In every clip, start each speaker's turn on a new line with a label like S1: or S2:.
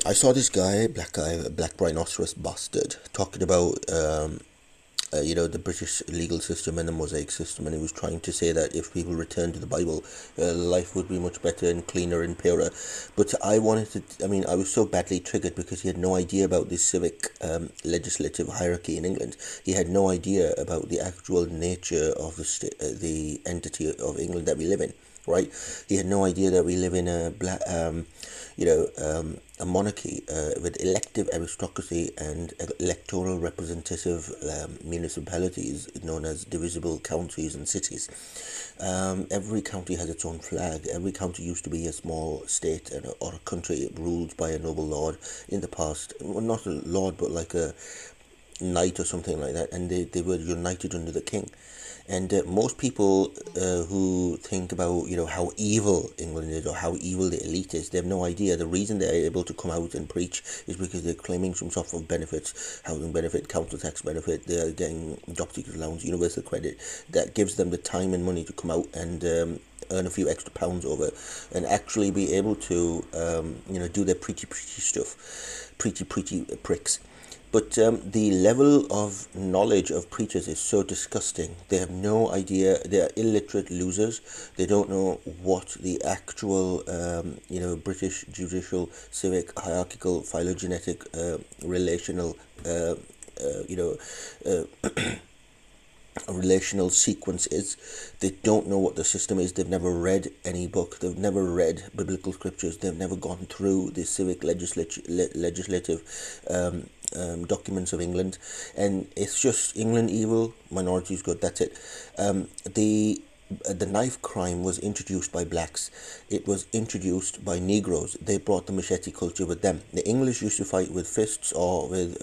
S1: I saw this guy, black rhinoceros bastard, talking about the British legal system and the Mosaic system, and he was trying to say that if people returned to the Bible, life would be much better and cleaner and purer. But I wanted to, I mean, I was so badly triggered because he had no idea about the civic legislative hierarchy in England. He had no idea about the actual nature of the entity of England that we live in. Right, he had no idea that we live in a monarchy with elective aristocracy and electoral representative municipalities known as divisible counties and cities. Every county has its own flag. Every county used to be a small state or a country ruled by a noble lord in the past. Well, not a lord, but like a knight or something like that, and they were united under the king. And most people who think about how evil England is or how evil the elite is, they have no idea. The reason they're able to come out and preach is because they're claiming some sort of benefits, housing benefit, council tax benefit. They're getting job seekers allowance, universal credit, that gives them the time and money to come out and earn a few extra pounds over and actually be able to do their preachy stuff, preachy pricks. But the level of knowledge of preachers is so disgusting. They have no idea. They are illiterate losers. They don't know what the actual, British judicial, civic, hierarchical, phylogenetic, relational, you know, a relational sequence is. They don't know what the system is. They've never read any book. They've never read biblical scriptures. They've never gone through the civic legislative documents of England, and it's just England evil, minorities good. That's it. The knife crime was introduced by blacks. It was introduced by Negroes. They brought the machete culture with them. The English used to fight with fists or with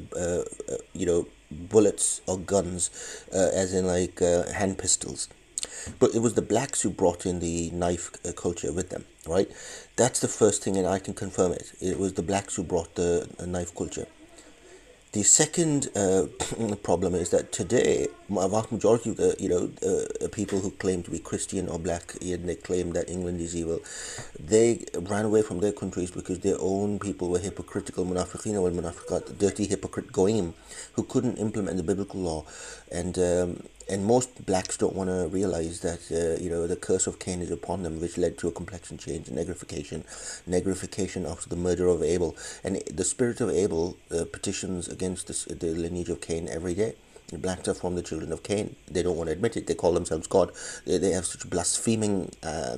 S1: bullets or guns, as in like hand pistols. But it was the blacks who brought in the knife culture with them, right? That's the first thing, and I can confirm it. It was the blacks who brought the knife culture. The second problem is that today, a vast majority of the people who claim to be Christian or black, and they claim that England is evil, they ran away from their countries because their own people were hypocritical, munafiqeen wal munafiqat, dirty hypocrite goyim, who couldn't implement the biblical law, and most blacks don't want to realize that the curse of Cain is upon them, which led to a complexion change, negrification after the murder of Abel, and the spirit of Abel petitions against the lineage of Cain every day. The blacks are from the children of Cain. They don't want to admit it. They call themselves God. They have such blaspheming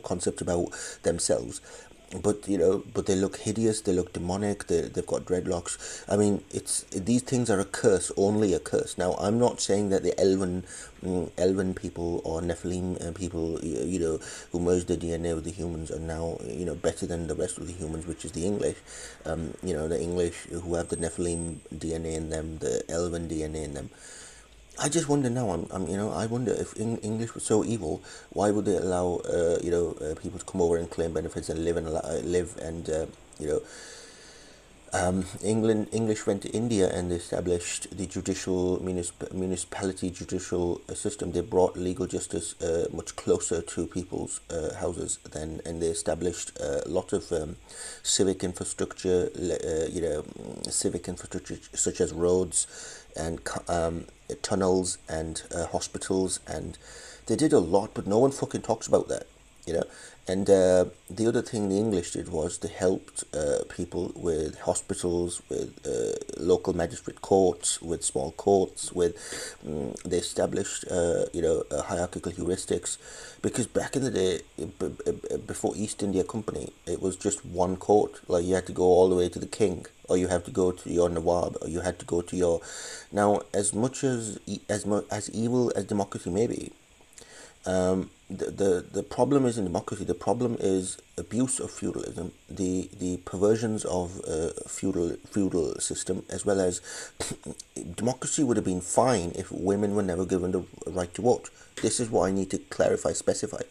S1: concepts about themselves. But they look hideous. They look demonic. They've got dreadlocks. I mean, these things are a curse, only a curse. Now, I'm not saying that the elven people or Nephilim people, who merged their DNA with the humans are now, better than the rest of the humans, which is the English. The English who have the Nephilim DNA in them, the elven DNA in them. I just wonder now. I wonder if English was so evil, why would they allow people to come over and claim benefits and live and English went to India and they established the judicial municipality judicial system. They brought legal justice much closer to people's houses and they established a lot of civic infrastructure, civic infrastructure such as roads and tunnels and hospitals, and they did a lot, but no one fucking talks about that, you know. And the other thing the English did was they helped people with hospitals, with local magistrate courts, with small courts, they established hierarchical heuristics, because back in the day, before East India Company, it was just one court. Like you had to go all the way to the king, or you have to go to your Nawab, or you had to go to your. Now, as much as evil as democracy may be, the problem is in democracy. The problem is abuse of feudalism, the perversions of feudal system, as well as democracy would have been fine if women were never given the right to vote. This is what I need to specify.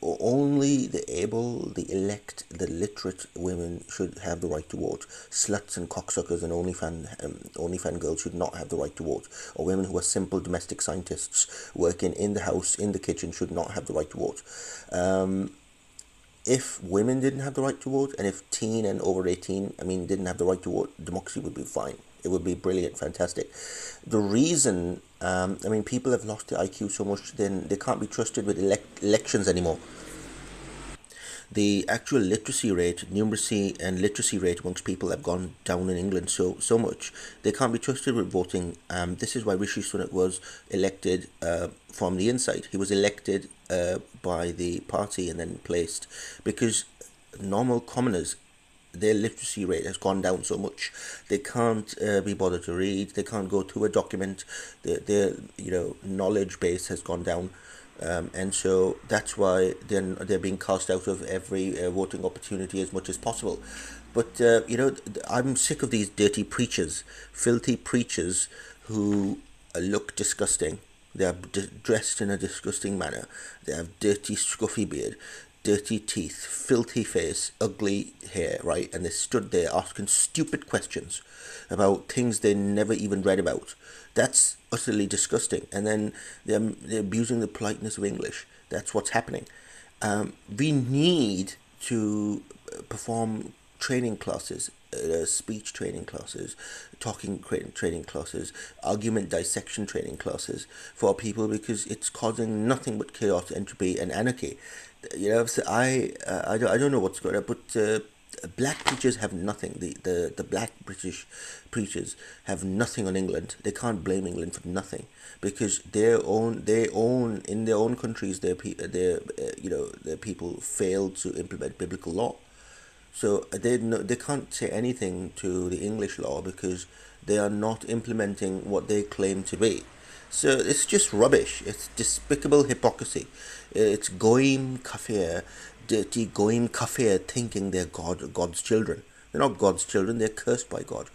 S1: Only the able, the elect, the literate women should have the right to vote. Sluts and cocksuckers and OnlyFan girls should not have the right to vote. Or women who are simple domestic scientists working in the house, in the kitchen, should not have the right to vote. if women didn't have the right to vote, and if teen and over 18, I mean, didn't have the right to vote, democracy would be fine. It would be brilliant, fantastic. The reason, I mean, people have lost their IQ so much, then they can't be trusted with elections anymore. The actual literacy rate, numeracy and literacy rate amongst people have gone down in England so much they can't be trusted with voting. This is why Rishi Sunak was elected from the inside. He was elected by the party and then placed because normal commoners, their literacy rate has gone down so much they can't be bothered to read, they can't go through a document, their knowledge base has gone down, and so that's why they're being cast out of every voting opportunity as much as possible. But I'm sick of these dirty preachers, filthy preachers who look disgusting. They are dressed in a disgusting manner. They have dirty, scruffy beard, dirty teeth, filthy face, ugly hair, right? And they stood there asking stupid questions about things they never even read about. That's utterly disgusting. And then they're abusing the politeness of English. That's what's happening. We need to perform training classes, speech training classes, training classes, argument dissection training classes for people because it's causing nothing but chaos, entropy, and anarchy. So I don't know what's going on, but black preachers have nothing. The black British preachers have nothing on England. They can't blame England for nothing because they own in their own countries their people failed to implement biblical law. So they can't say anything to the English law because they are not implementing what they claim to be. So it's just rubbish. It's despicable hypocrisy. It's goyim kafir, dirty goyim kafir thinking they're God's children. They're not God's children. They're cursed by God.